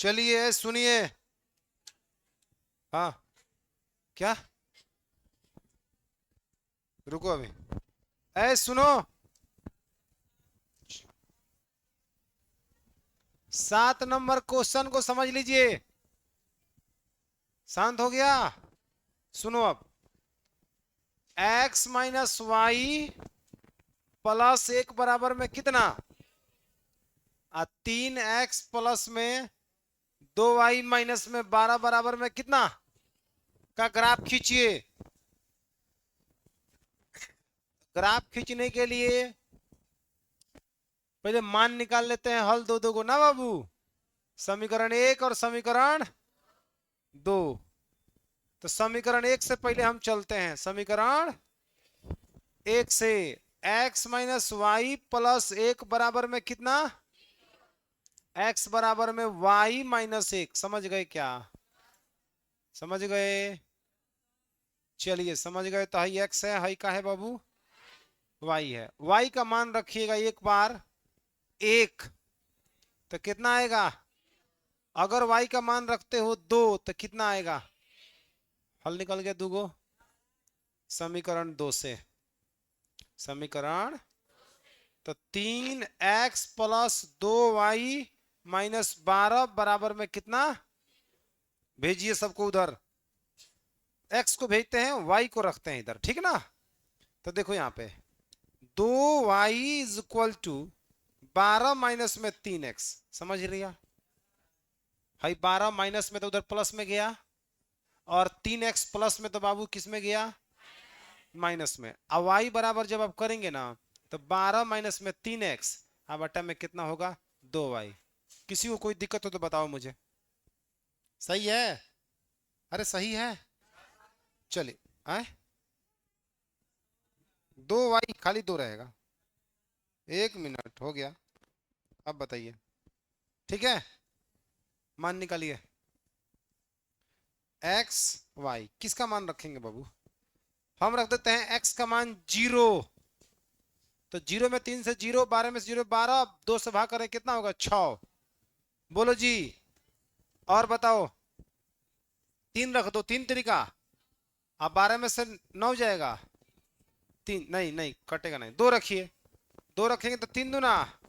चलिए सुनिए। हाँ, क्या? रुको अभी। ए सुनो, 7 नंबर क्वेश्चन को समझ लीजिए। शांत हो गया? सुनो अब। x - y + 1 बराबर में कितना? 3x + 2y - 12 बराबर में कितना का ग्राफ खींचिए। ग्राफ खींचने के लिए पहले मान निकाल लेते हैं, हल दो दो को ना बाबू। समीकरण 1 और समीकरण 2। तो समीकरण 1 से पहले हम चलते हैं। समीकरण 1 से x - y + 1 बराबर में कितना? x बराबर में y - 1। समझ गए क्या? समझ गए? चलिए समझ गए। तो हाई x है, हाई का है बाबू y है। y का मान रखिएगा एक बार 1, तो कितना आएगा? अगर y का मान रखते हो 2 तो कितना आएगा? हल निकल गया दूगो। समीकरण 2 से समीकरण, तो 3x + 2y - 12 बराबर में कितना? भेजिए सबको उधर। x को भेजते हैं, y को रखते हैं इधर, ठीक ना? तो देखो यहाँ पे 2y = 12 माइनस में 3x। समझ लिया? भाई 12 माइनस में तो उधर प्लस में गया, और 3x प्लस में तो बाबू किस में गया? माइनस में। अब y बराबर जब आप करेंगे ना, तो 12 माइनस में 3x, अब बटा में कितना होगा? 2y। किसी को कोई दिक्कत हो तो बताओ मुझे। सही है? अरे सही है। चलिए आए, 2y खाली 2 रहेगा। 1 मिनट हो गया। अब बताइए। ठीक है, मान निकालिए। x y किसका मान रखेंगे बाबू? हम रख देते हैं x का मान 0। तो 0 में 3 से 0, 12 में से 0 12, 2 से भाग करें कितना होगा? 6। बोलो जी। और बताओ। 3 रख दो, 3 तरीका। अब 12 में से 9 जाएगा। 3 नहीं नहीं कटेगा नहीं, 2 रखिए। 2 रखेंगे तो 3 दूना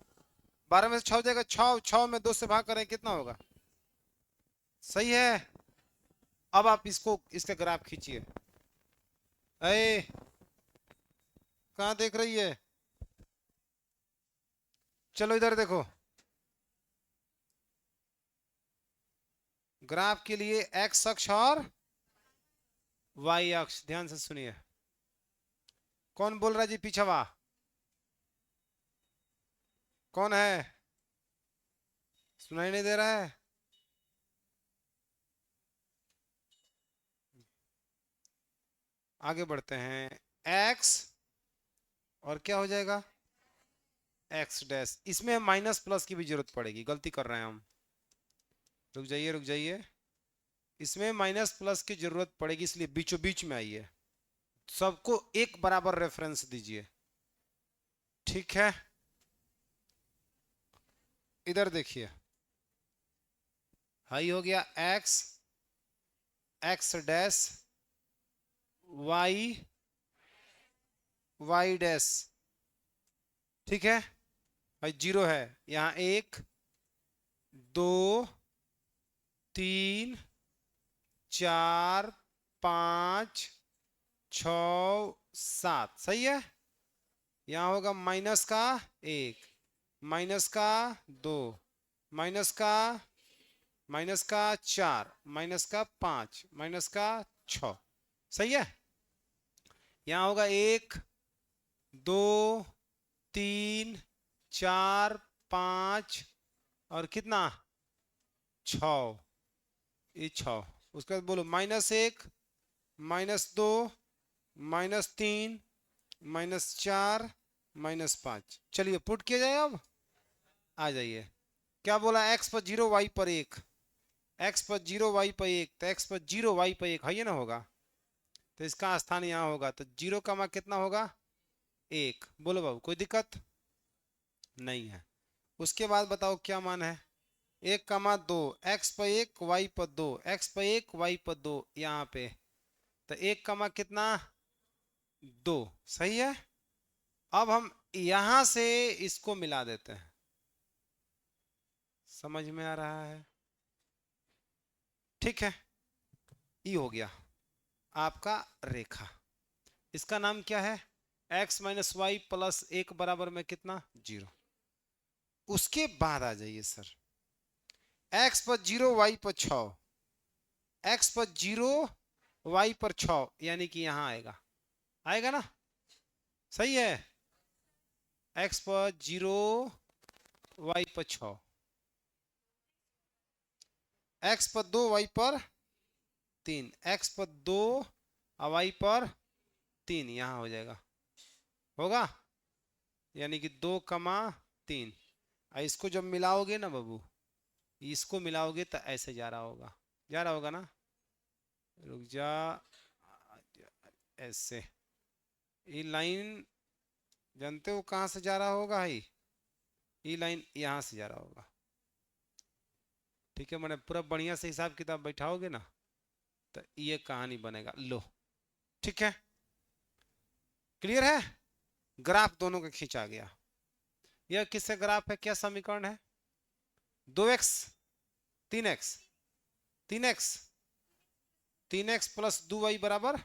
12 में से 6 जाएगा। 6 6 में 2 से भाग करें कितना होगा? सही है। अब आप इसको, इसका ग्राफ खींचिए। अरे कहाँ देख रही है? चलो इधर देखो। ग्राफ के लिए x अक्ष और y अक्ष, ध्यान से सुनिए। कौन बोल रहा है जी पीछवा? कौन है? सुनाई नहीं दे रहा है? आगे बढ़ते हैं। x और क्या हो जाएगा? x dash. इसमें माइनस प्लस की भी जरूरत पड़ेगी, गलती कर रहे हैं हम। रुक जाइए रुक जाइए। इसमें माइनस प्लस की जरूरत पड़ेगी, इसलिए बीचों बीच में आइए। सबको एक बराबर रेफरेंस दीजिए। ठीक है, इधर देखिए। हाई हो गया x, x dash, y, y dash. ठीक है भाई, 0 है यहाँ। 1 2 3 4 5 6 7। सही है। यहाँ होगा माइनस का 1, माइनस का 2, माइनस का 4, माइनस का 5, माइनस का 6। सही है। यहाँ होगा 1 2 3 4 5 और कितना? 6। ये 6। उसके बाद बोलो -1, -2, -3, -4, -5। चलिए पुट किया जाए अब। आ जाइए। क्या बोला? x पर 0 y पर 1। x पर 0 y पर 1, तो x पर 0 y पर 1 है ये ना होगा। तो इसका स्थान यहाँ होगा, तो 0 का मान कितना होगा? 1। बोलो बाबू कोई दिक्कत नहीं है? उसके बाद बताओ क्या मान है? 1, 2, एक्स पर 1 वाई पर 2, एक्स पर 1 वाई पर 2, यहाँ पे तो 1, कितना 2, सही है। अब हम यहां से इसको मिला देते हैं, समझ में आ रहा है? ठीक है, ये हो गया आपका रेखा। इसका नाम क्या है? x माइनस वाई प्लस 1 बराबर में कितना 0। उसके बाद आ जाइए सर, x पर 0 वाई पर 6, x पर 0 वाई पर 6, यानी कि यहां आएगा, आएगा ना? सही है। x पर 0 वाई पर 6, x पर 2 वाई पर 3, x पर 2 वाई पर 3, यहां हो जाएगा, होगा, यानी कि 2, 3। इसको जब मिलाओगे ना बाबू, इसको मिलाओगे तो ऐसे जा रहा होगा, जा रहा होगा ना? रुक जा, ऐसे ये लाइन जानते हो कहां से जा रहा होगा? भाई ये लाइन यहां से जा रहा होगा, ठीक है। मैंने पूरा बढ़िया से हिसाब किताब बैठाओगे ना तो ये कहानी बनेगा। लो, ठीक है, क्लियर है? ग्राफ दोनों का खींचा गया। यह किससे ग्राफ है? क्या समीकरण है? 2x 3x 3x 3x plus 2y बराबर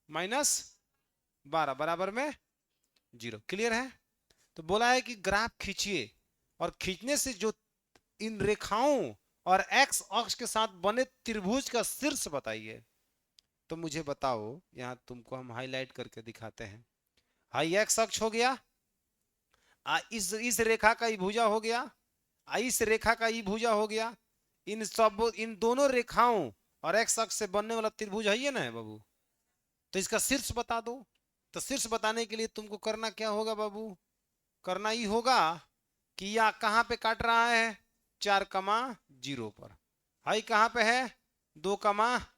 -12 बराबर में 0। क्लियर है? तो बोला है कि ग्राफ खींचिए, और खींचने से जो इन रेखाओं और x अक्ष के साथ बने त्रिभुज का शीर्ष बताइए। तो मुझे बताओ, यहां तुमको हम हाईलाइट करके दिखाते हैं। हाई x अक्ष हो गया, इस रेखा का ई भुजा हो गया, इस रेखा का ई भुजा हो गया। इन दोनों रेखाओं और x अक्ष से बनने वाला त्रिभुज है ये ना बाबू। तो इसका शीर्ष बता दो। तो शीर्ष बताने के लिए तुमको करना क्या होगा बाबू? करना ही होगा कि या कहां पे काट रहा है? 4, 0 पर। हाई कहां पे है? 2,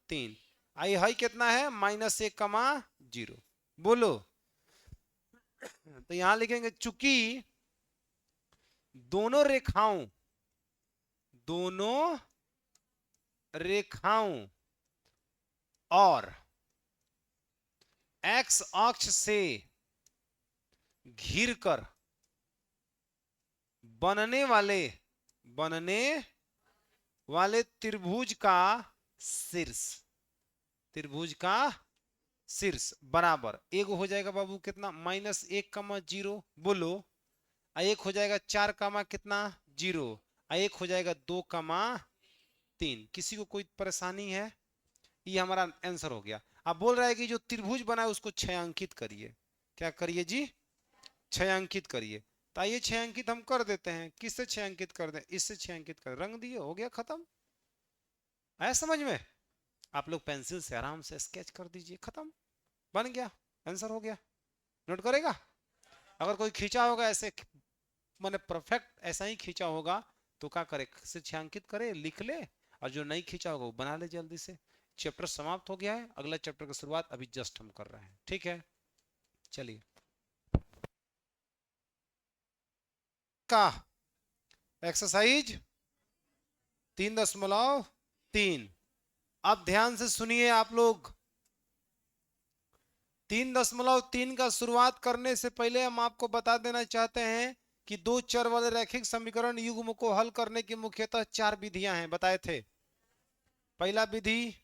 3। आई हाई कितना है? -1, 0। बोलो। तो यहां लिखेंगे चूंकि दोनों रेखाओं और x अक्ष से घिर कर बनने वाले त्रिभुज का शीर्ष बराबर एक हो जाएगा बाबू कितना? -1, 0। बोलो। एक हो जाएगा 4, कितना 0। एक हो जाएगा 2, 3। किसी को कोई परेशानी है? ये हमारा आंसर हो गया। अब बोल रहा है कि जो त्रिभुज बना है उसको छायांकित करिए। क्या करिए जी? छायांकित करिए। तो आइए छायांकित हम कर देते हैं। किससे छायांकित कर दें? इससे छायांकित कर, रंग दिए, हो गया खत्म। आया समझ में? आप लोग पेंसिल से आराम से स्केच कर दीजिए, खत्म, बन गया, आंसर हो गया। नोट करेगा? अगर कोई खींचा होगा ऐसे, मैंने परफेक्ट ऐसा ही खींचा होगा, तो क्या करे? से छायांकित करे, लिख ले, और जो नहीं खींचा होगा वो बना ले जल्दी से। चैप्टर समाप्त हो गया है, अगला चैप्टर की शुरुआत अभी जस्ट हम कर रहे हैं। ठीक है, चलिए। का एक्सरसाइज 3.3। अब ध्यान से सुनिए आप लोग। 3.3 का शुरुआत करने से पहले हम आपको बता देना चाहते हैं कि दो चर वाले रैखिक समीकरण युग्म को हल करने की मुख्यतः 4 विधियां हैं, बताए थे। पहला विधि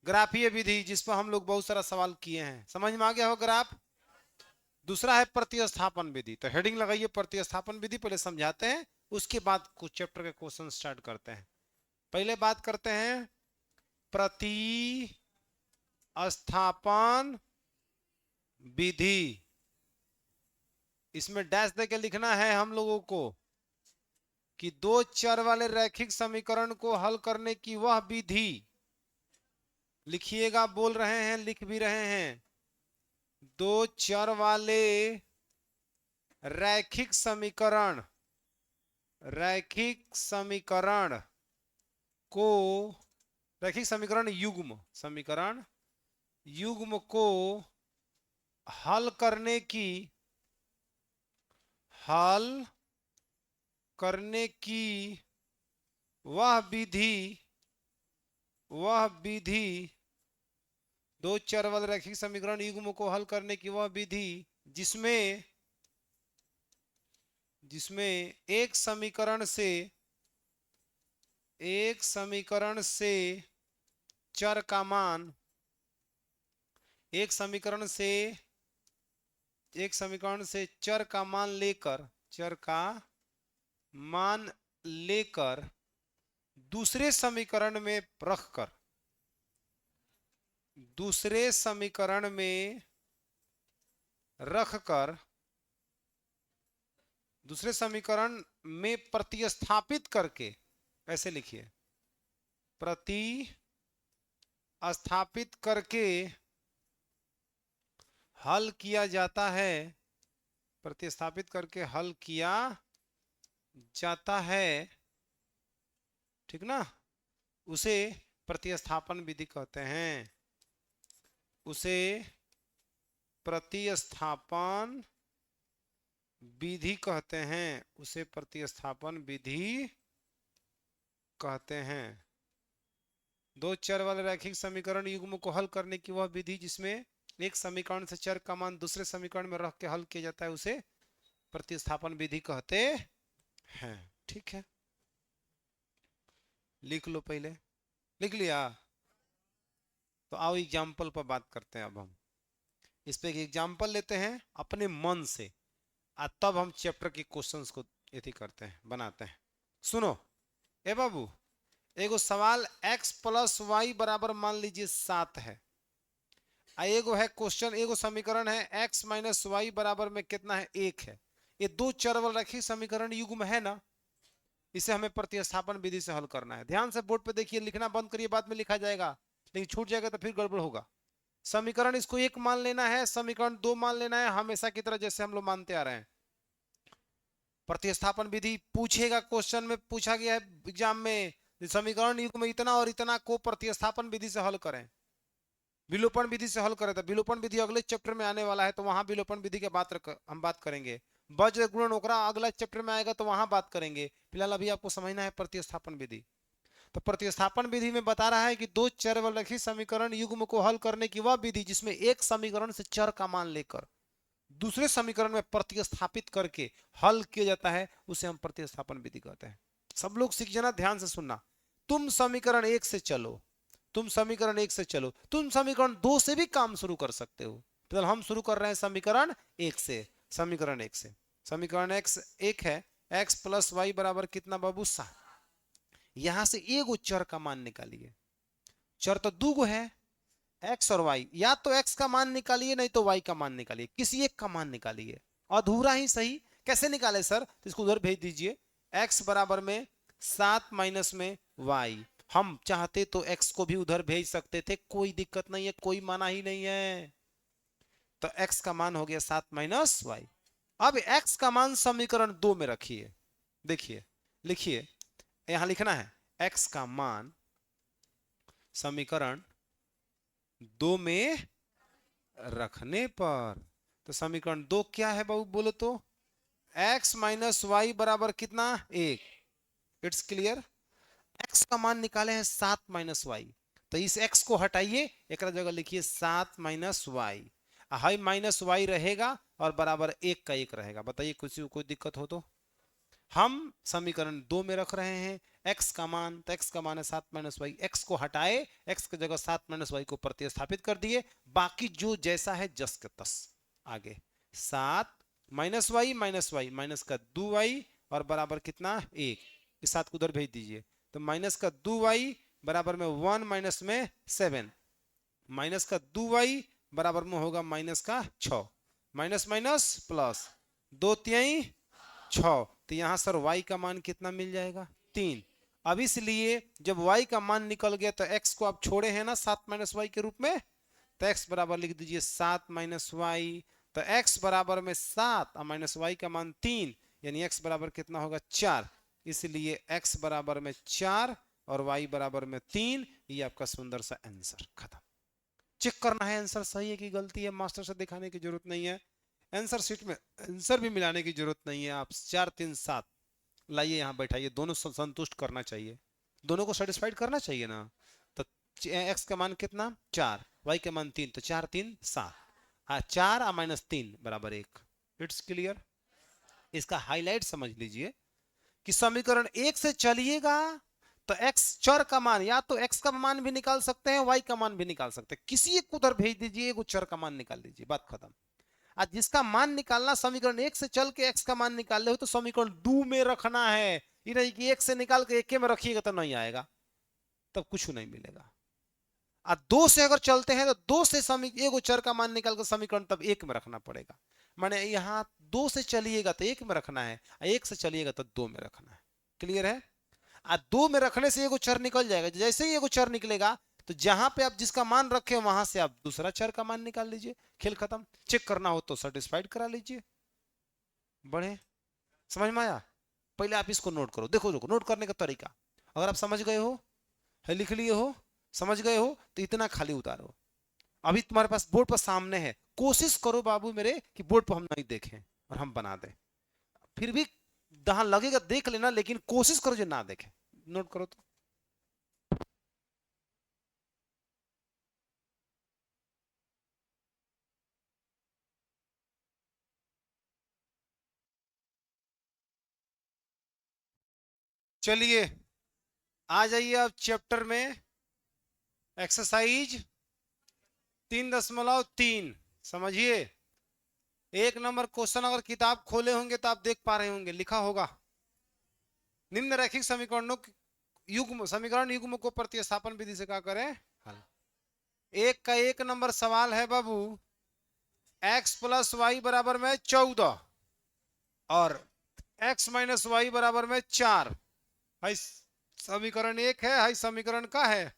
ग्राफीय विधि, जिस पर हम लोग बहुत सारा सवाल किए हैं, समझ में आ गया हो ग्राफ। दूसरा है प्रतिस्थापन विधि। तो हेडिंग लगाइए प्रतिस्थापन विधि, पहले समझाते हैं, उसके बाद कुछ चैप्टर के क्वेश्चन स्टार्ट करते हैं। पहले बात करते हैं प्रतिस्थापन विधि। इसमें डैश देके लिखना है हम लोगों को कि दो चर वाले रैखिक समीकरण को हल करने की वह विधि, लिखिएगा, बोल रहे हैं, लिख भी रहे हैं। दो चर वाले रैखिक समीकरण को, रैखिक समीकरण युग्म को हल करने की वह विधि वह विधि दो चर वाले रैखिक समीकरण युग्म को हल करने की वह विधि जिसमें जिसमें एक समीकरण से चर का मान एक समीकरण से चर का मान लेकर दूसरे समीकरण में रखकर दूसरे समीकरण में रखकर दूसरे समीकरण में प्रतिस्थापित करके, ऐसे लिखिए, प्रतिस्थापित करके हल किया जाता है, प्रतिस्थापित करके हल किया जाता है, ठीक ना, उसे प्रतिस्थापन विधि कहते हैं, उसे प्रतिस्थापन विधि कहते हैं, उसे प्रतिस्थापन विधि कहते हैं। दो चर वाले रैखिक समीकरण युग्म को हल करने की वह विधि जिसमें एक समीकरण से चर का मान दूसरे समीकरण में रख के हल किया जाता है, उसे प्रतिस्थापन विधि कहते हैं। ठीक है, लिख लो, पहले लिख लिया। तो आओ एग्जाम्पल पर बात करते हैं। अब हम इस पे एक एग्जाम्पल लेते हैं अपने मन से, और तब हम चैप्टर के क्वेश्चंस को यदि करते हैं, बनाते हैं। सुनो ए बाबू, एगो सवाल x प्लस वाई बराबर मान लीजिए 7 है। एगो है क्वेश्चन, एगो समीकरण है x माइनस वाई बराबर में कितना है, 1 है। ये दो चर वाला रैखिक समीकरण युग्म है ना, इसे हमें प्रतिस्थापन विधि से हल करना है। ध्यान से बोर्ड पे देखिए, लिखना बंद करिए, बाद में लिखा जाएगा, लेकिन छूट जाएगा तो फिर गड़बड़ होगा। समीकरण इसको 1 मान लेना है, समीकरण 2 मान लेना है, हमेशा की तरह जैसे हम लोग मानते आ रहे हैं। प्रतिस्थापन विधि पूछेगा, क्वेश्चन में पूछा गया है एग्जाम में, समीकरण युग्म में इतना और इतना को प्रतिस्थापन विधि से हल करें, विलोपन विधि से हल करें। तो विलोपन विधि अगले चैप्टर में आने वाला है, तो वहां विलोपन विधि के हम बात करेंगे। वज्र गुणन ओकरा अगला चैप्टर में आएगा, तो वहां बात करेंगे। फिलहाल अभी आपको समझना है प्रतिस्थापन विधि। तो प्रतिस्थापन विधि में बता रहा है कि दो चर रैखिक समीकरण युग्म को हल करने की वह विधि जिसमें एक समीकरण से चर का मान लेकर दूसरे समीकरण में प्रतिस्थापित करके हल किया जाता है, उसे हम प्रतिस्थापन विधि कहते हैं। सब लोग सीख जाना, ध्यान से सुनना। तुम समीकरण 1 से चलो, तुम समीकरण 1 से चलो, तुम समीकरण 2 से भी काम शुरू कर सकते हो। फिलहाल हम शुरू कर रहे हैं समीकरण 1 से। समीकरण 1 से, समीकरण x 1 है, x प्लस वाई बराबर कितना बाबू, 7। यहां से एगो चर का मान निकालिए। चर तो दूगो है, x और y, या तो x का मान निकालिए नहीं तो y का मान निकालिए, किसी एक का मान निकालिए, अधूरा ही सही। कैसे निकाले सर, तो इसको उधर भेज दीजिए। x बराबर में 7 माइनस में y, हम चाहते तो x को भी उधर भेज सकते थे, कोई दिक्कत नहीं है, कोई माना ही नहीं है। तो x का मान हो गया 7 माइनस वाई। अब x का मान समीकरण 2 में रखिए, देखिए, लिखिए, यहां लिखना है x का मान समीकरण 2 में रखने पर। तो समीकरण 2 क्या है बाबू, बोलो तो, x माइनस वाई बराबर कितना, 1। It's clear. x का मान निकाले हैं 7 माइनस वाई, तो इस x को हटाइए, एक जगह लिखिए 7 माइनस वाई। हाई माइनस वाई रहेगा और बराबर 1 का 1 रहेगा। बताइए किसी को कोई दिक्कत हो तो। हम समीकरण 2 में रख रहे हैं x का मान, तो x का मान है 7 माइनस वाई, x को हटाए, x की जगह 7 माइनस वाई को प्रतिस्थापित कर दिए, बाकी जो जैसा है जस के तस। आगे 7 माइनस वाई माइनस का 2 वाई और बराबर कितना, 1। इस 7 को उधर भेज दीजिए, तो माइनस का 2 वाई बराबर में 1 माइनस में 7, माइनस का 2 वाई बराबर में होगा माइनस का 6, माइनस माइनस प्लस, 2 तिहाई 6। तो यहां सर y का मान कितना मिल जाएगा, 3। अब इसलिए जब y का मान निकल गया तो x को आप छोड़े हैं ना 7 माइनस वाई के रूप में, तो x बराबर लिख दीजिए 7 माइनस वाई। तो x बराबर में 7 और माइनस वाई का मान 3, यानी x बराबर कितना होगा, 4। इसलिए x बराबर में 4 और y बराबर में 3। ये आपका सुंदर सा आंसर, खत्म। चेक करना है आंसर सही है कि गलती है, मास्टर से दिखाने की जरूरत नहीं है, आंसर शीट में आंसर भी मिलाने की जरूरत नहीं है। आप 4 3 7 लाइए, यहां बैठाइए, दोनों संतुष्ट करना चाहिए। दोनों को सेटिस्फाइड करना चाहिए ना। तो एक्स का मान कितना 4, वाई का मान 3, तो 4 3 7, 4 और -3 बराबर 1। It's clear. इसका हाईलाइट समझ लीजिए कि समीकरण 1 से चलिएगा तो x चर का मान, या तो x का मान भी निकाल सकते हैं, y का मान भी निकाल सकते हैं, किसी एक को उधर भेज दीजिए, एगो चर का मान निकाल दीजिए, बात खत्म। आज जिसका मान निकालना, समीकरण 1 से चल के x का मान निकाल ले हो तो समीकरण 2 में रखना है, ये नहीं कि 1 से निकाल के 1 में रखिएगा तो नहीं आएगा, तब कुछ नहीं मिलेगा। आ 2 से अगर चलते हैं तो 2 से एगो चर का मान निकाल कर समीकरण तब 1 में रखना पड़ेगा। माने यहाँ 2 से चलिएगा तो 1 में रखना है, 1 से चलिएगा तो 2 में रखना है। क्लियर है। 2 में रखने से एगो चर निकल जाएगा, जैसे ही एगो चर निकलेगा तो जहां पे आप जिसका मान रखे हो वहां से आप दूसरा चर का मान निकाल लीजिए, खेल खत्म। चेक करना हो तो सेटिस्फाइड करा लीजिए। बढ़े, समझ में आया। पहले आप इसको नोट करो, देखो देखो नोट करने का तरीका। अगर आप समझ गए हो, है लिख लिए हो, समझ गए हो, तो इतना खाली उतारो। अभी तुम्हारे पास बोर्ड पर सामने है, कोशिश करो बाबू मेरे कि बोर्ड पर हम नहीं देखें और हम बना दें। फिर भी जहां लगेगा देख लेना, लेकिन कोशिश करो जो ना देखें। नोट करो तो। चलिए आ जाइए अब चैप्टर में, एक्सरसाइज 3.3 समझिए। 1 नंबर क्वेश्चन अगर किताब खोले होंगे तो आप देख पा रहे होंगे, लिखा होगा निम्न रैखिक समीकरणों युग्म समीकरण युग्म को प्रतिस्थापन विधि से क्या करें हल। 1 नंबर सवाल है बाबू, x + y बराबर में 14 और x - y बराबर में 4। भाई समीकरण 1 है, हाई समीकरण का है,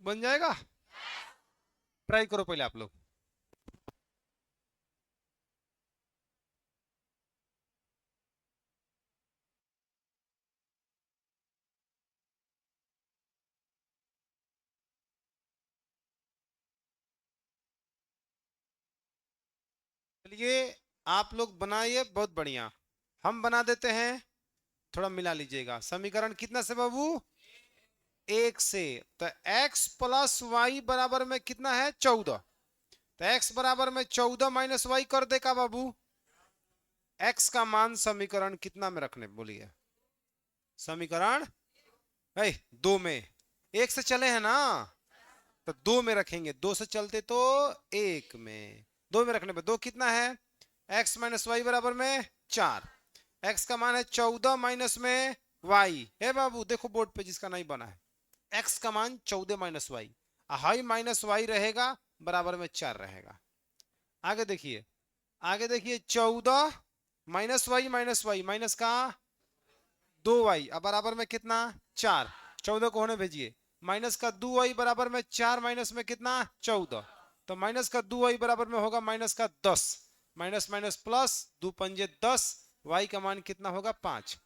बन जाएगा। ट्राई करो पहले आप लोग। चलिए आप लोग बनाइए, बहुत बढ़िया। हम बना देते हैं, थोड़ा मिला लीजिएगा। समीकरण कितना से बाबू, 1 से। तो x + y बराबर में कितना है 14, तो x बराबर में 14 - y कर दे का बाबू। x का मान समीकरण कितना में रखने बोलिए, समीकरण 2 में। 1 से चले हैं ना, तो 2 में रखेंगे, 2 से चलते तो 1 में, 2 में रखने पे 2 कितना है, x - y बराबर में 4। x का मान है 14 माइनस में y है बाबू, देखो बोर्ड पे जिसका नहीं बना है, x का मान 14 - y, हाई माइनस वाई रहेगा, बराबर में 4 रहेगा। आगे देखिए, आगे देखिए 14 - y माइनस का 2y, अब बराबर में कितना 4, 14 को होने भेजिए, माइनस का 2y बराबर में 4 माइनस में कितना 14, तो माइनस का 2y बराबर में होगा माइनस का 10, माइनस माइनस प्लस 2 पंजे 10, y का मान कितना होगा 5।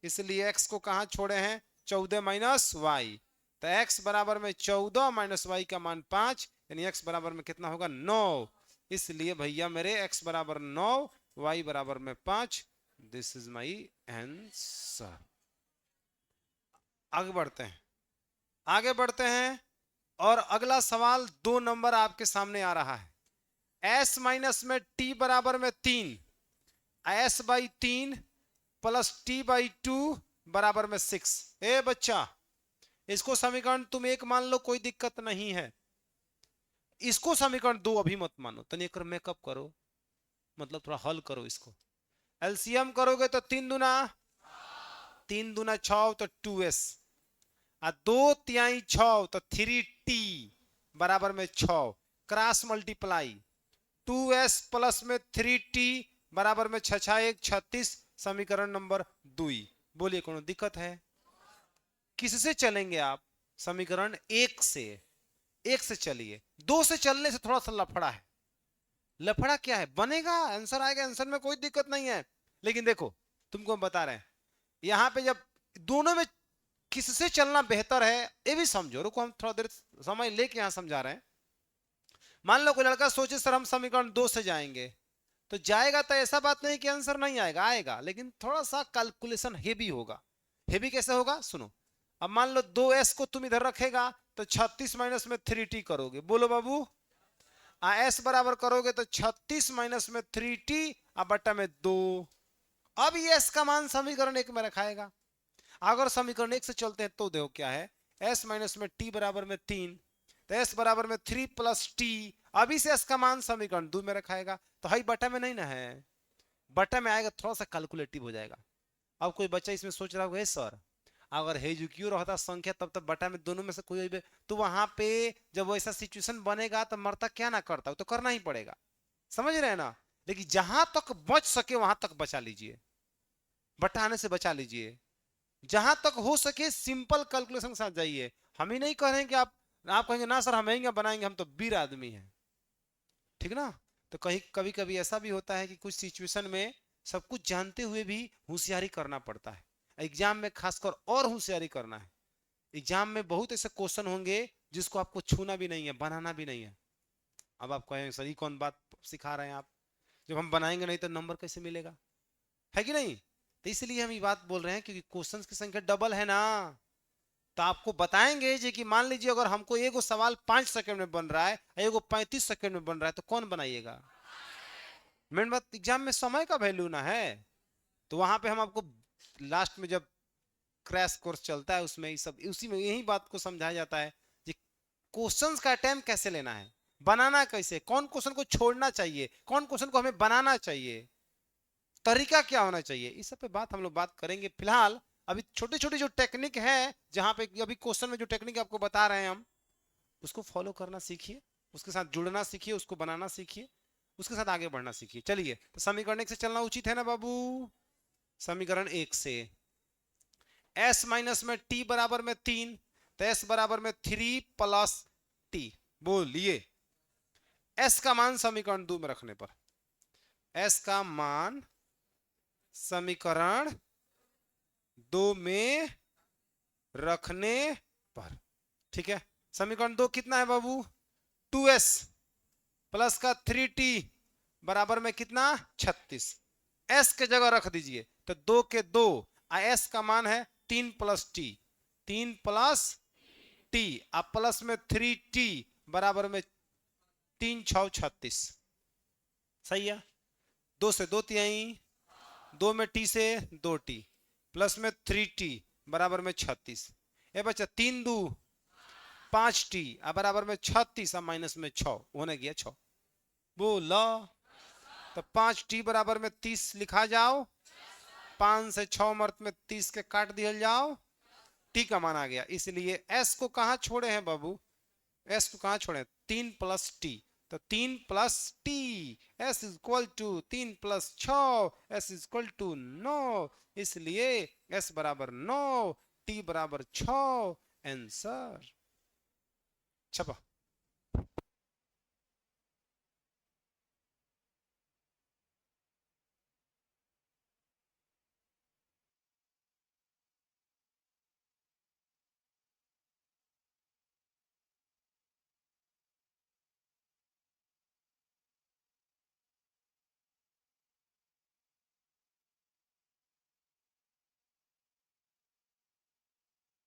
इसलिए x को कहां छोड़े हैं 14 - y, तो x बराबर में 14 माइनस y का मान 5, यानी x बराबर में कितना होगा 9। इसलिए भैया मेरे x बराबर 9, y बराबर में 5। This is my answer. आगे बढ़ते हैं, आगे बढ़ते हैं। और अगला सवाल 2 नंबर आपके सामने आ रहा है। s माइनस में t बराबर में 3, s/3 प्लस t/2 बराबर में 6। ए बच्चा, इसको समीकरण तुम 1 मान लो, कोई दिक्कत नहीं है। इसको समीकरण 2 अभी मत मानो, तनिक कर मेकअप करो, मतलब थोड़ा हल करो इसको। एलसीएम करोगे तो 3 दूना 6 तो 2s, 2 तिहाई 6 तो 3t बराबर में 6, क्रॉस मल्टीप्लाई 2s प्लस में 3t बराबर में 6 6 1 36, समीकरण नंबर 2। बोलिए कौन दिक्कत है। किससे चलेंगे आप, समीकरण 1 से। 1 से चलिए, 2 से चलने से थोड़ा सा लफड़ा है। लफड़ा क्या है, बनेगा आंसर आएगा, आंसर में कोई दिक्कत नहीं है। लेकिन देखो तुमको हम बता रहे हैं, यहां पे जब दोनों में किससे चलना बेहतर है ये भी समझो। रुको हम थोड़ा देर समय लेके यहां समझा रहे हैं। मान लो कोई लड़का सोचे सर हम समीकरण 2 से जाएंगे, तो जाएगा, तो ऐसा बात नहीं कि आंसर नहीं आएगा, आएगा, लेकिन थोड़ा सा कैलकुलेशन हेवी होगा। ये भी कैसे होगा सुनो। अब मान लो 2s को तुम इधर रखेगा तो 36 माइनस में 3t करोगे, बोलो बाबू। s बराबर करोगे तो 36 माइनस में 3t अब बट्टा में 2। अब ये s का मान समीकरण 1 में रखाएगा। अगर समीकरण 1 से चलते हैं तो देखो क्या है, s माइनस में t बराबर में 3, तो s बराबर में 3 प्लस t। अभी से s का मान समीकरण 2 में रखाएगा, तो हाई बटा में नहीं ना है, बटा में आएगा, थोड़ा सा कैलकुलेटिव हो जाएगा। अब कोई बच्चा इसमें सोच रहा होगा सर अगर हेजुक्यू रहता संख्या तब तक बटा में दोनों में से कोई, तो वहां पे जब वैसा सिचुएशन बनेगा तो मरता क्या ना करता, तो करना ही पड़ेगा, समझ रहे हैं ना। लेकिन जहां तक बच सके वहां तक बचा लीजिए, बटाने से बचा लीजिए, जहां तक हो सके सिंपल कैलकुलेशन के साथ जाइए। हम ही नहीं कह रहे हैं कि आप कहेंगे ना सर हम महंगा बनाएंगे, हम तो वीर आदमी हैं, ठीक ना। तो कहीं कभी कभी ऐसा भी होता है कि कुछ सिचुएशन में सब कुछ जानते हुए भी होशियारी करना पड़ता है। एग्जाम में खासकर और होशियारी करना है। एग्जाम में बहुत ऐसे क्वेश्चन होंगे जिसको आपको छूना भी नहीं है, बनाना भी नहीं है। अब आप कहेंगे सर ये कौन बात सिखा रहे हैं आप, जब हम बनाएंगे नहीं तो नंबर कैसे मिलेगा, है कि नहीं। तो इसलिए हम ये बात बोल रहे हैं क्योंकि क्वेश्चंस की संख्या डबल है ना। तो आपको बताएंगे जी कि मान लीजिए अगर हमको एगो सवाल 5 सेकंड में बन रहा है, एगो 35 सेकंड में बन रहा है, तो कौन बनाइएगा। मेन बात एग्जाम में समय का वैल्यू ना है। तो वहां पे हम आपको लास्ट में जब क्रैश कोर्स चलता है उसमें सब उसी में यही बात को समझाया जाता है कि क्वेश्चंस का अटेम्प्ट कैसे लेना है, बनाना कैसे, कौन क्वेश्चन को छोड़ना चाहिए, कौन क्वेश्चन को हमें बनाना चाहिए, तरीका क्या होना चाहिए, इस सब पे बात हम लोग बात करेंगे। फिलहाल अभी छोटे छोटे जो टेक्निक है, जहां पे अभी क्वेश्चन में जो टेक्निक आपको बता रहे हैं हम, उसको फॉलो करना सीखिए, उसके साथ जुड़ना सीखिए, उसको बनाना सीखिए, उसके साथ आगे बढ़ना सीखिए। चलिए तो समीकरण 1 से चलना उचित है ना बाबू। समीकरण 1 से s माइनस में t बराबर में 3, तो s बराबर में 3 प्लस t। बोलिए s का मान समीकरण 2 में रखने पर, s का मान समीकरण 2 में रखने पर, ठीक है। समीकरण 2 कितना है बाबू, 2s प्लस का 3t बराबर में कितना 36। s के जगह रख दीजिए तो 2 के 2, s का मान है 3 प्लस टी, 3 प्लस टी अब प्लस में 3t बराबर में 3 6 36, सही है। 2 से 2 तिहाई, 2 में t से 2t प्लस में 3t बराबर में 36। ए बच्चा 3 2 5t अब बराबर में 36 अब माइनस में 6 होने गया 6। बोला तो 5t बराबर में 30 लिखा जाओ, 5 से 6 मर्त में 30 के काट दिया जाओ, t का मान आ गया। इसलिए s को कहां छोड़े हैं बाबू, s को कहां छोड़े, 3 प्लस t, तो 3 plus t s is equal to 3 plus 6 s is equal to 9, इसलिए s बराबर 9 t बराबर 6, आंसर छपा।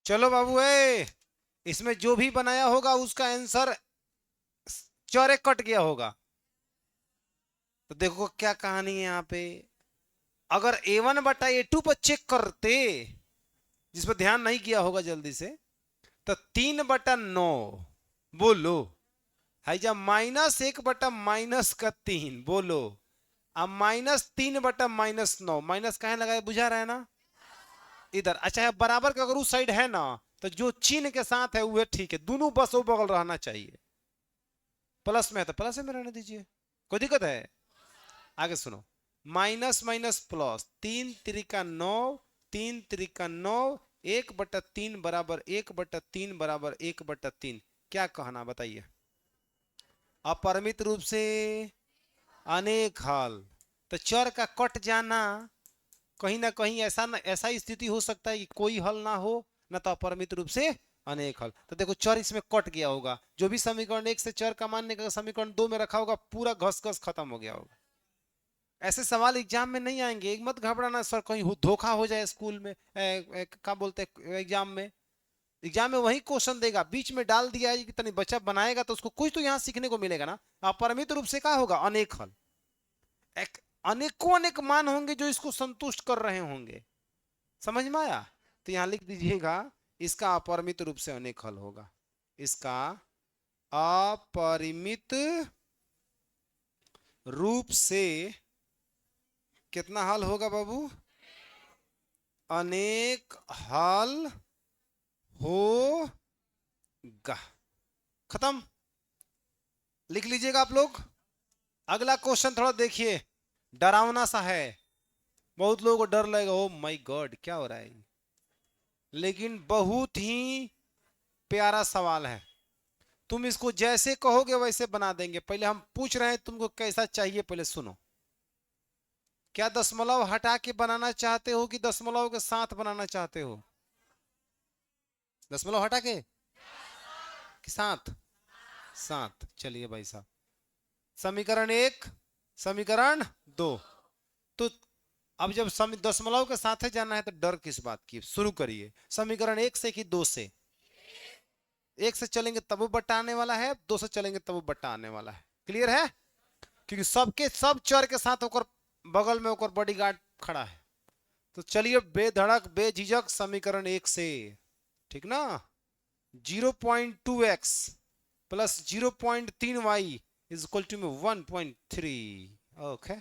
चलो बाबू इसमें जो भी बनाया होगा उसका आंसर चौरे कट गया होगा। तो देखो क्या कहानी है यहाँ पे, अगर a1 बटा a2 पर चेक करते, जिस पर ध्यान नहीं किया होगा जल्दी से, तो 3 बटा 9, बोलो है जब माइनस 1 बटा माइनस का 3, बोलो अब माइनस 3 बटा माइनस 9, माइनस कहाँ लगाए बुझा रहा है ना इधर। अच्छा बराबर का अगर उस साइड है ना तो जो चिन्ह के साथ है वो ठीक है, दोनों बस वो बगल रहना चाहिए। प्लस में है तो प्लस में रहने दीजिए, कोई दिक्कत है। आगे सुनो, minus minus plus, 3 Trika 9, 3 Trika 9, 1/3 बराबर 1/3 बराबर 1/3, क्या कहना बताइए। अपरिमित रूप से अनेक हल, तो चर का कट जाना, कहीं ना कहीं ऐसा स्थिति हो सकता है कि कोई हल ना हो, ना तो अपरिमित रूप से अनेक हल। तो देखो चर इसमें कट गया होगा, जो भी समीकरण 1 से चर का मान निकल समीकरण 2 में रखा होगा पूरा घस घस खत्म हो गया होगा। ऐसे सवाल एग्जाम में नहीं आएंगे, एक मत घबराना सर कहीं धोखा हो जाए स्कूल में, क्या बोलते हैं एग्जाम में। एग्जाम में वही क्वेश्चन देगा, बीच में डाल दिया है कि तनी बच्चा बनाएगा तो उसको कुछ तो यहाँ सीखने को मिलेगा ना। अपरिमित रूप से क्या होगा, अनेक हल, एक अनेकों अनेक मान होंगे जो इसको संतुष्ट कर रहे होंगे। समझ में आया? तो यहां लिख दीजिएगा, इसका अपरिमित रूप से अनेक हल होगा। इसका अपरिमित रूप से कितना हल होगा बाबू, अनेक हल होगा। खत्म, लिख लीजिएगा आप लोग। अगला क्वेश्चन थोड़ा देखिए, डरावना सा है, बहुत लोगों को डर लगेगा, ओ माय गॉड क्या हो रहा है, लेकिन बहुत ही प्यारा सवाल है। तुम इसको जैसे कहोगे वैसे बना देंगे। पहले हम पूछ रहे हैं तुमको कैसा चाहिए, पहले सुनो। क्या दशमलव हटा के बनाना चाहते हो कि दशमलव के साथ बनाना चाहते हो? दशमलव हटा के कि साथ? साथ। चलिए भाई साहब, समीकरण एक, समीकरण दो। तो अब जब दशमलव के साथ जाना है तो डर किस बात की, शुरू करिए। समीकरण एक से कि दो से? एक से चलेंगे तब वो बट्टा आने वाला है, दो से चलेंगे तब वो बट्टा आने वाला है। क्लियर है? क्योंकि सबके सब चर के साथ होकर बगल में होकर बॉडीगार्ड खड़ा है। तो चलिए बेधड़क बेझिझक समीकरण एक से, ठीक ना। 0.2x plus 0.3y is equal to में 1.3। ओके,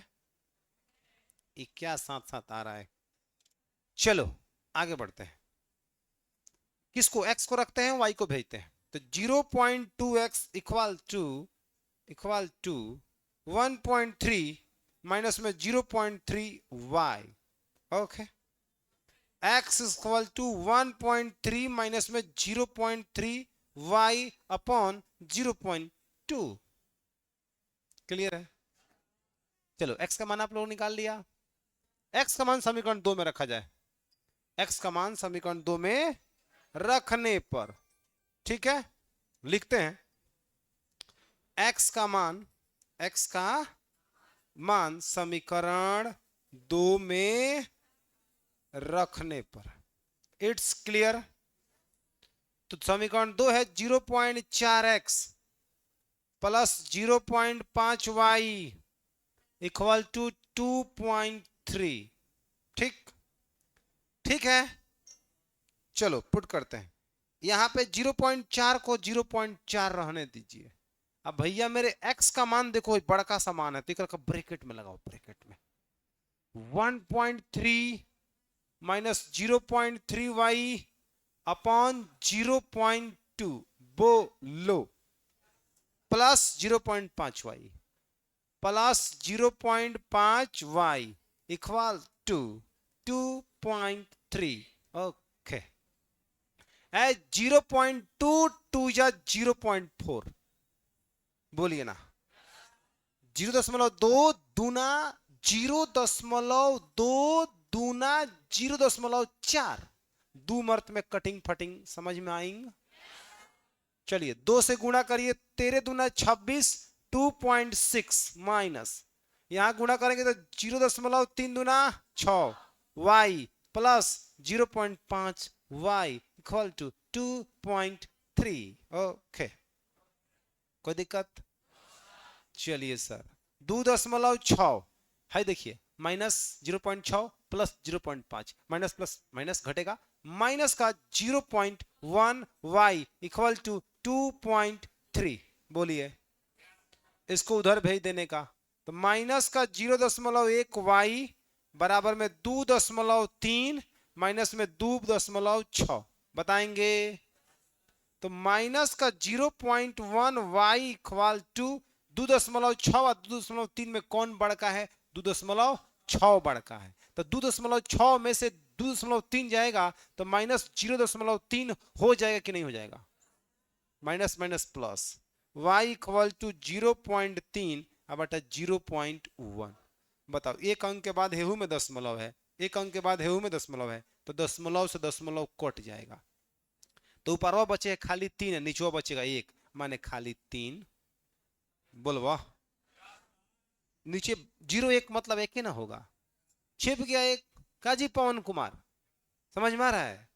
ये क्या साथ साथ आ रहा है। चलो आगे बढ़ते हैं, किसको x को रखते हैं, y को भेजते हैं। तो 0.2x इक्वल टू 1.3 माइनस में 0.3y। Okay, x is equal to 1.3 minus में 0.3y अपॉन 0.2। क्लियर है? चलो x का मान आप लोगों ने निकाल लिया। x का मान समीकरण 2 में रखा जाए, x का मान समीकरण 2 में रखने पर, ठीक है, लिखते हैं x का मान समीकरण 2 में रखने पर। It's clear? तो समीकरण 2 है 0.4x plus 0.5y equal to 2.3। ठीक, ठीक है। चलो पुट करते हैं, यहां पे 0.4 को 0.4 रहने दीजिए। अब भैया मेरे x का मान देखो बड़का सा मान है, तो एक ब्रैकेट में लगाओ, ब्रैकेट में 1.3 माइनस 0.3y अपॉन 0.2 बोलो plus 0.5y plus 0.5y equal to 2.3। Okay, 0.2 या 0.4 बोलिए ना। 0.2 दूना 0.2 दूना 0.4, दो मर्त में कटिंग फटिंग समझ में आएंगे। चलिए 2 से गुणा करिए, 13 दूना 26, 2.6 माइनस यहां गुणा करेंगे तो 0.3 दूना 6 y plus 0.5 y equal to 2.3। Okay, कोई दिक्कत? चलिए सर 2.6 है, देखिए minus 0.6 plus 0.5 minus plus minus घटेगा, माइनस का 0.1 y इक्वल टू 2.3। बोलिए, इसको उधर भेज देने का, तो माइनस का 0.1 y बराबर में 2.3 माइनस में 2.6 बताएंगे। तो माइनस का 0.1 y इक्वल टू 2.6 और 2.3 में कौन बड़का है? 2.6 बड़का है। तो 2.6 में से 2.3 जाएगा तो माइनस 0.3 हो जाएगा कि नहीं हो जाएगा? Minus minus plus, y equal to 0.3 बटा 0.1। बताओ, एक अंक के बाद हेहू में दशमलव है, एक अंक के बाद हेहू में दशमलव है, तो दशमलव से दशमलव कट जाएगा। तो ऊपरवा बचे खाली 3 है, नीचवा बचेगा 1, माने खाली 3। बोलवा नीचे 0 1 मतलब एक ही ना होगा, छिप गया एक। काजी पवन कुमार, समझ में आ रहा है?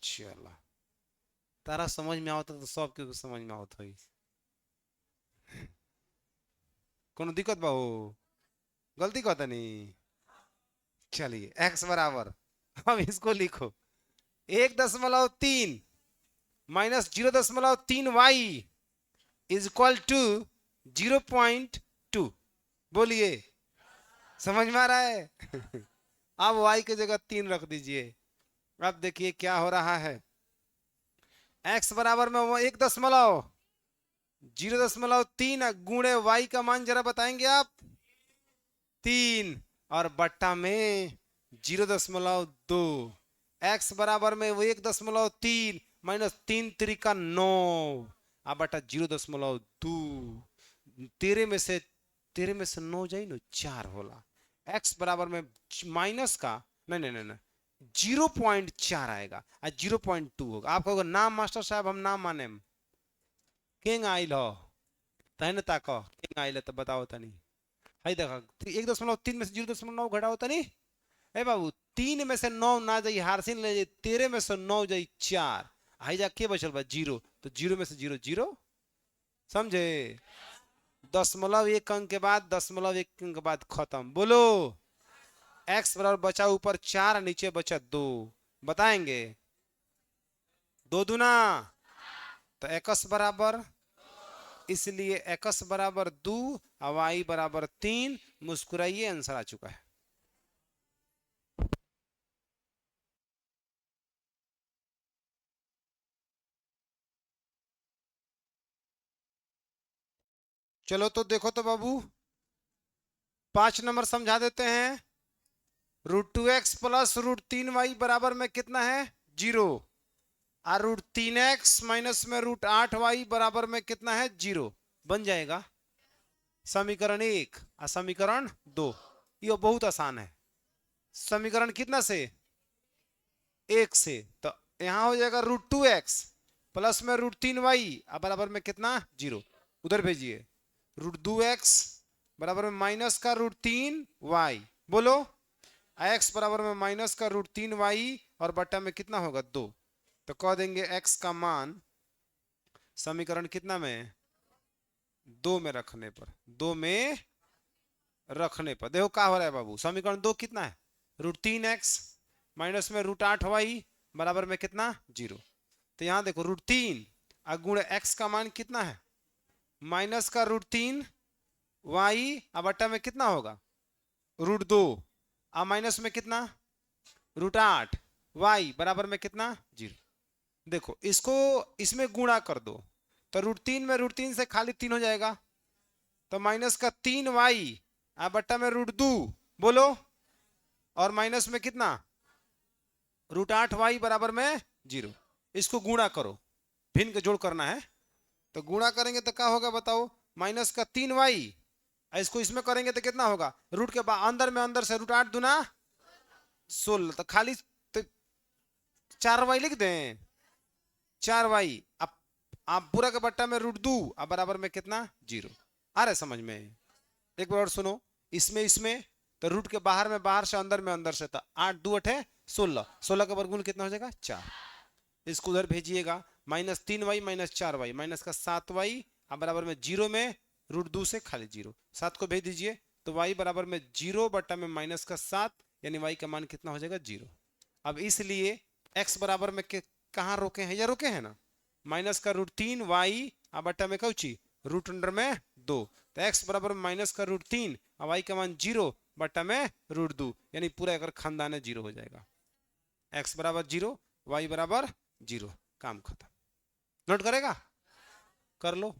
चला, तारा समझ में आवता तो सबके समझ में आवत होई। कोनो दिक्कत बा हो? गलती कहता नहीं। चलिए x बराबर, अब इसको लिखो, 1.3 minus 0.3 y is equal to 0.2। बोलिए, समझ में आ रहा है? अब y की जगह 3 रख दीजिए। अब देखिए क्या हो रहा है। x बराबर में वो 1.0.3 गुणे y का मान जरा बताएंगे आप? 3, और बट्टा में 0.2। x बराबर में वो 1.3 माइनस 3 3 का 9, अब बटा 0.2। तेरे में से 9 जाई ना 4 होला। x बराबर में माइनस का, नहीं नहीं नहीं नहीं, 0.4 आएगा और 0.2 होगा। आप कहोगे नाम मास्टर साहब हम नाम माने किंग आइल हो, तहने ताको किंग आइल है तो बताओ तनी। हाई देखा, 1.3 में से 0.9 घटा होता नहीं। ए बाबू, 3 में से 9 ना जाई हारसिन ले जाई, 13 में से 9 जाई 4, हाई जा के बचल बा 0, तो 0 में से 0 0, समझे? 0.1 अंक के बाद 0.1 अंक के बाद खत्म। बोलो, x बराबर बचा ऊपर 4, नीचे बचा 2, बताएंगे? 2 दूना तो x बराबर, इसलिए x बराबर 2 और y बराबर 3। मुस्कुराइए, आंसर आ चुका है। चलो तो देखो तो बाबू, 5 नंबर समझा देते हैं। √2x प्लस √3y बराबर में कितना है? 0। और √3x माइनस में √8y बराबर में कितना है? 0। बन जाएगा समीकरण 1 और समीकरण 2। ये बहुत आसान है। समीकरण कितना से? 1 से। तो यहां हो जाएगा √2x प्लस में √3y बराबर में कितना? 0। उधर भेजिए, √2x बराबर में माइनस का √3y। बोलो, x बराबर में माइनस का √3y और बट्टा में कितना होगा? 2। तो कह देंगे x का मान समीकरण कितना में? 2 में रखने पर, 2 में रखने पर देखो क्या हो रहा है बाबू। समीकरण 2 कितना है? √3x माइनस में √8y बराबर में कितना? 0। तो यहां देखो √3 गुण x का मान कितना है? माइनस का √3y बट्टा में कितना होगा? √2 माइनस में कितना? √8y बराबर में कितना? 0। देखो इसको इसमें गुणा कर दो, तो √3 में √3 से खाली 3 हो जाएगा, तो माइनस का 3y बट्टा में √2। बोलो, और माइनस में कितना? √8y बराबर में 0। इसको गुणा करो, भिन्न का जोड़ करना है, तो गुणा करेंगे तो क्या होगा बताओ? माइनस का 3y, इसको इसमें करेंगे तो कितना होगा? रूट के बाद अंदर में अंदर से √8 दूना 16, तो खाली तो 4y लिख दें। 4y, अब आप पूरा के बट्टा में √2 बराबर में कितना? 0। आ रहा है समझ में? एक बार और सुनो, इसमें इसमें तो रूट के बाहर से अंदर में अंदर से, तो 8 2 8 16, 16 का वर्गमूल कितना हो जाएगा? 4। इसको उधर भेजिएगा, -3y माइनस 4y माइनस का 7y बराबर में 0 में √2 से खाली 0, 7 को भेज दीजिए, तो y बराबर में 0 बट्टा में माइनस का 7, यानी y का मान कितना हो जाएगा? 0। अब इसलिए x बराबर में कहाँ रोके हैं? या रोके हैं ना, माइनस का √3y बट्टा में कौची? रूट अंडर में 2, तो x बराबर में माइनस का √3 और y का मान 0 बट्टा में √2, यानी पूरा अगर खानदान है 0 हो जाएगा। x बराबर 0, y बराबर 0, काम खत्म। नोट करेगा? कर लो।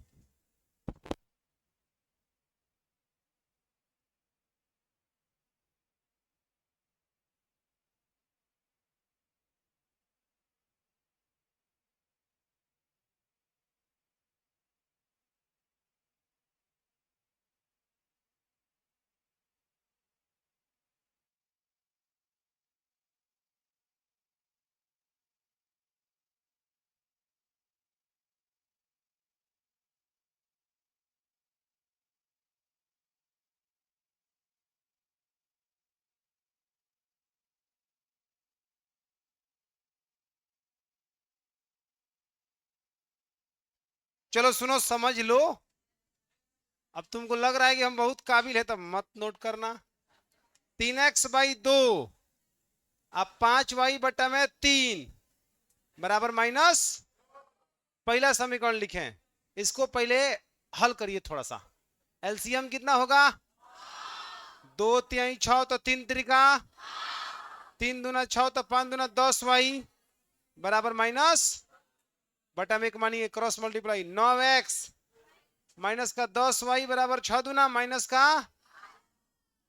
चलो सुनो, समझ लो। अब तुमको लग रहा है कि हम बहुत काबिल है, तब मत नोट करना। 3x/2 अब 5y/3 बराबर माइनस, पहला समीकरण लिखें, इसको पहले हल करिए थोड़ा सा। एलसीएम कितना होगा? 2×3 6, तो 3×3 3×2 6, तो 5×2 10y बराबर माइनस बटा में एक मानिए क्रॉस मल्टीप्लाई 9x माइनस का 10y बराबर 6×2 माइनस का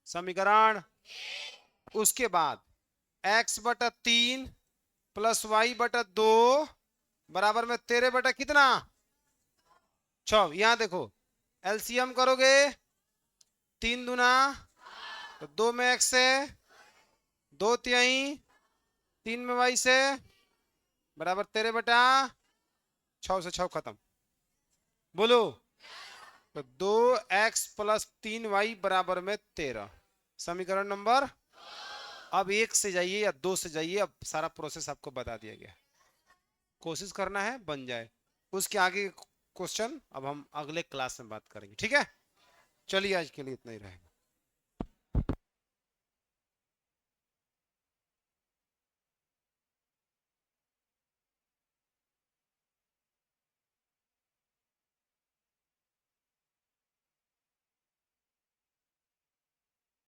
समीकरण। उसके बाद x/3 प्लस y/2 बराबर में 13 कितना 6। यहां देखो एलसीएम करोगे 3×2 तो 2 में x से 2×3 3 में y से बराबर 13/6 से 6 खत्म। बोलो, तो 2x प्लस 3y बराबर में 13, समीकरण नंबर। अब 1 से जाइए या 2 से जाइए, अब सारा प्रोसेस आपको बता दिया गया, कोशिश करना है बन जाए। उसके आगे क्वेश्चन अब हम अगले क्लास में बात करेंगे, ठीक है? चलिए आज के लिए इतना ही रहेगा।